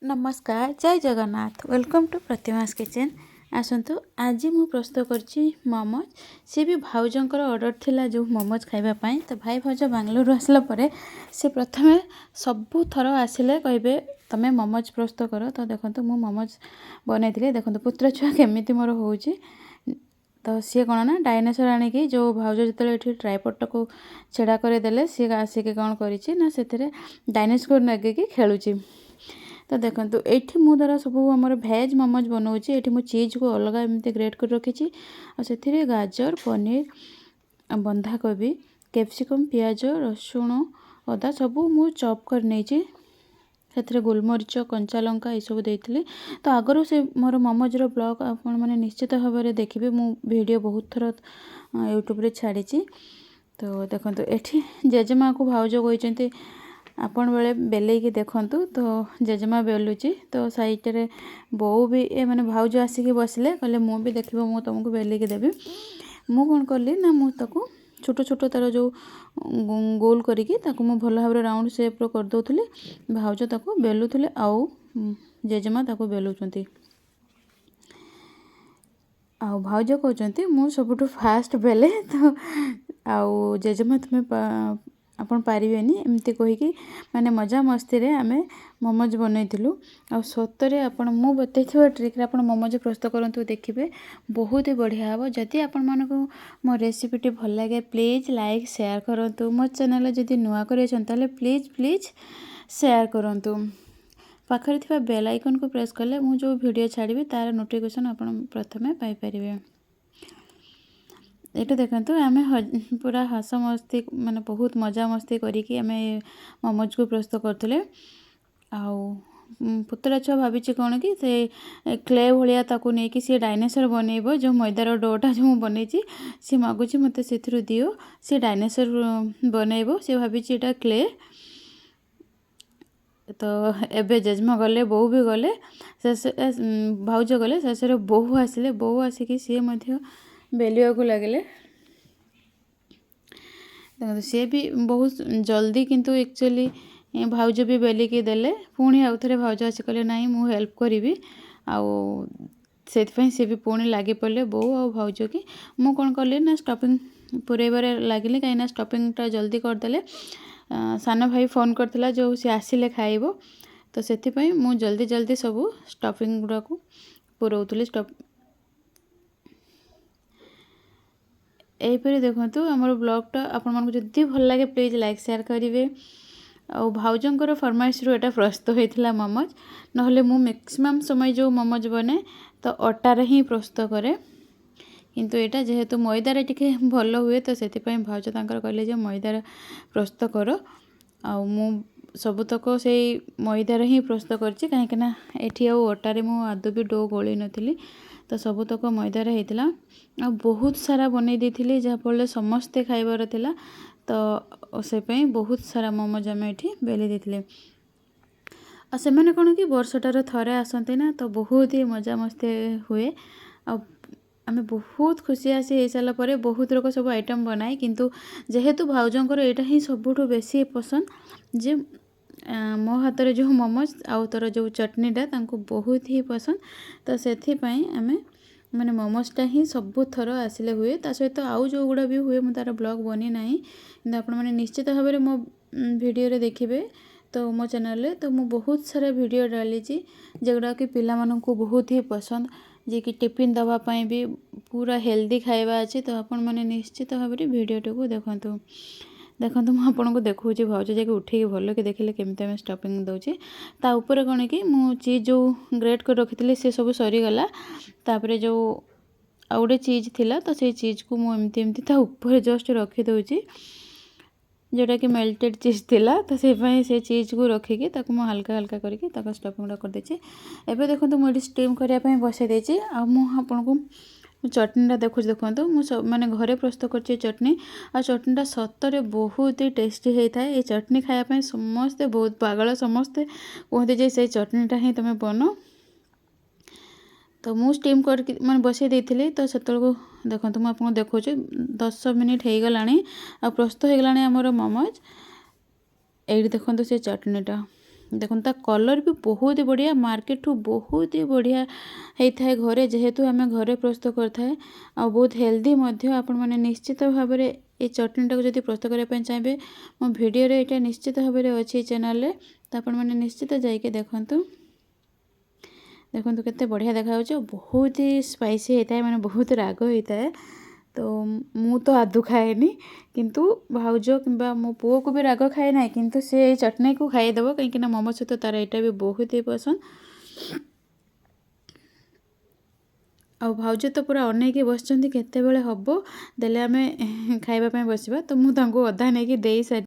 नमस्कार जय Jagannath welcome to प्रतिमास kitchen. आसतु आज मु प्रस्तुत करछि मोमोज। सी भी भाउजंकर ऑर्डर थिला जो मोमोज खाइबा तो भाई भाउज बांग्लोर आसला परे से प्रथमे सबु थर आसिले कहबे तमे मोमोज प्रस्तुत कर। तो देखंतु मु मोमोज बनैथिले देखंतु पुत्र छुआ केमिति मोर होउछि। तो सी कौन ना डायनासोर आणिकी जो भाउज जो ये ट्राइपड को छेड़ा करदेले सी आसिक कौन कर डायनासोर नगेकी खेलुची। तो देखो ये मुझे सब आम भेज मोमोज बनाऊँगी। ये मु चीज को अलग एमती ग्रेट कर रखी से गाजर पनीर बंधाकोबी कैप्सिकम पियाज रसुण अदा सबू मु चॉप कर नहीं से गोलमरीच कंचा लंका ये सब देती। तो आगु से मोर मोमोजर ब्लॉग आपण मैंने निश्चित भाव में देखिए। मु वीडियो बहुत थर यूट्यूब रे छाड़ी। तो देखो ये जेजेमा को भाउज कहते आपण बेले बेलैकी देखंतु। तो जेजेमा बेलुची तो साइड बो भी ए माने भाउज आसिक बसले कहले मु भी देखिबो मु तुमको बेलैकी देबी। मु कौन कली ना मु ताको छोट छोट तार जो गोल करिकी ताको मु भल भाव राउंड शेप रो कर दोथली। भाउज ताको बेलुथले आउ जेजेमा ताको बेलुचंती। आउ भाउज कहते मु सबुठु फास्ट बेले तो आउ जेजेमा तुम्हें आपण पारिबेनी एमती कहीकि माने मजा मस्ती रे आमे मोमोज बनैथिलु। आ सतरे आपण मु बतैथिबा ट्रिक रे आपण मोमोज प्रस्तुत करंतु देखिबे बहुत ही बढ़िया हबो। जदि आपण मानको मो रेसिपी टी भल लागे प्लीज लाइक शेयर करंतु। मो चैनल जदि नुआ करेछन ताले प्लीज शेयर करंतु। पाखरे थिबा बेल आइकन को प्रेस करले मु जो वीडियो छाड़िबे तार नोटिफिकेशन आपण प्रथमे पाई परिबे। ये देखो आम पूरा हस मस्ती माने बहुत मजा मस्ती करिकी आम मोमोज को प्रस्तुत करते। आउ पुतला छुआ भाभी कौन कि से क्ले भाया ताकू नहीं कि सी डायनासोर बनइब जो मैदार डोटा जो बन सी मागुची मत से दियो सी डायनासोर बनइब सी भाभी एटा क्ले। तो एबे जेजमा गले बो भी गले शेष भाउज गले शेष बोहू आसिले बोहू आसिकी सी बेलिया को लगे सी भी बहुत जल्दी किंतु एक्चुअली भाउज भी बेलिकी देले पुणी आउ थे भाउज आसी कहले नाई मु हेल्प करी आउ से भी पुणी लगी पड़े बो आ भाउज की मु कौन कली ना स्टफिंग पुरेबारे लगिली कहीं स्टफिंगटा जल्दी करदे। सान भाई फोन करथिला जो सी आसिले खाइबो तो सेथिपई मु जल्दी जल्दी सब स्टफिंग गुड़ा को पुरौतली। यहीपरि देखो आमर ब्लॉगटा आपण मानक जदि भल लगे प्लीज लाइक शेयर करेंगे। आ भाउजंकर फरमाइश रू एटा प्रस्तुत होता मोमोज नहले मु मैक्सिमम समय जो मोमोज बने तो अटार ही प्रस्तुत करे किंतु एटा जेहेतु मैदार टिके भल हुए तो सेतिपई भाउज तांकर कहले जे मैदार प्रस्तुत कर आ मु सबुतक से मैदार ही प्रस्तुत करछि कहीं एठी आ अटारे मु आदौ भी डो गोली नथिली। तो सबुतक मैदार होता आ बहुत सारा बनई देथिली जहाँफल समस्ते खाइबार थिला। तो से बहुत सारा मोमोज आम ये बेली देथिले। आ से माने कौन कि वर्षटार थरे आसती ना तो बहुत ही मजा मस्ती हुए। आम बहुत खुशी आसी हो सारा पर बहुत लोग सब आइटम बनाए किंतु जेहेतु भाउजंकर एटा ही सबुठु बेसी पसंद जे मो हाथ जो मोमोज आउ तर जो चटनीटा तांको बहुत ही पसंद। तो सेथिपई आमे माने मोमोजटा ही सबु थर आसिले हुए ता सहित आउ जो गुड़ा भी हुए मु तार ब्लॉग बनी नाही किंतु आपण माने निश्चित भाव में मो वीडियो रे देखिबे। तो मो चैनल रे तो मु बहुत सारा वीडियो डाली जेगुड़ा कि पिला मानन को बहुत ही पसंद जे कि टिफिन दवा पाई भी पूरा हेल्दी खाइबा अछि। तो आपण माने निश्चित भाव में वीडियो को देखंतु। देखो मुझे आपको देखा भाउज जाकि उठे भल कि देखिले केमती आम स्टफिंग दौचे ता ऊपर कौन कि मु चीज जो ग्रेट कर रखी से सब सरीगला। तापर जो आउ गोटे चीज थिला तो से चीज को मुझे एमती ता ऊपर जस्ट रखी दौची जोटा कि मेल्टेड चीज थिला। तो से चीज को रखिकी ताको मु हल्का हल्का करके ताको स्टफिंग कर देछि। एबे देखो मुझे स्टीम करने बसई देछि आ मु आपनको चटनीटा देखो मु सब माने घरे प्रस्तुत कर चटनी आ चटनीटा सतरे बहुत ही टेस्टी होता है। ये चटनी खायापी समस्ते बहुत पागल समस्ते कहते जे से चटनीटा ही तुम बन। तो मु स्टीम कर माने बसई देथिली तो सेतलको देखो मुझे देखो 10 मिनिट हो गलानी आ प्रस्तुत हो गलानी हमर मोमोज। ये देखो से चटनीटा देखो ता कलर भी बहुत ही बढ़िया मार्केट ठू बहुत ही बढ़िया होता है घरे जेहेतु आम घरे प्रस्तुत करते आ बहुत हेल्दी आपण मैंने निश्चित भाव में ये चटनीटा को जब प्रस्तुत करने चाहिए मो भिडियो यहाँ निश्चित भाव में अच्छी चैनल तो आपण मैंने निश्चित जाइए देखूँ देखो केते बढ़िया देखा बहुत ही स्पाइसी होता है माने बहुत राग होता है तो मु तो आदु खाएनी किंतु भाउज कि मो पुओ को भी राग खाए ना किंतु से चटनी को खाईदेव कहीं मोमो सहित तार यहाँ भी बहुत ही पसंद आ भाउज तो पूरा अनेक बस केते हम देले आम खाइबा बसवा तो मुझे अधा नहीं दे सारी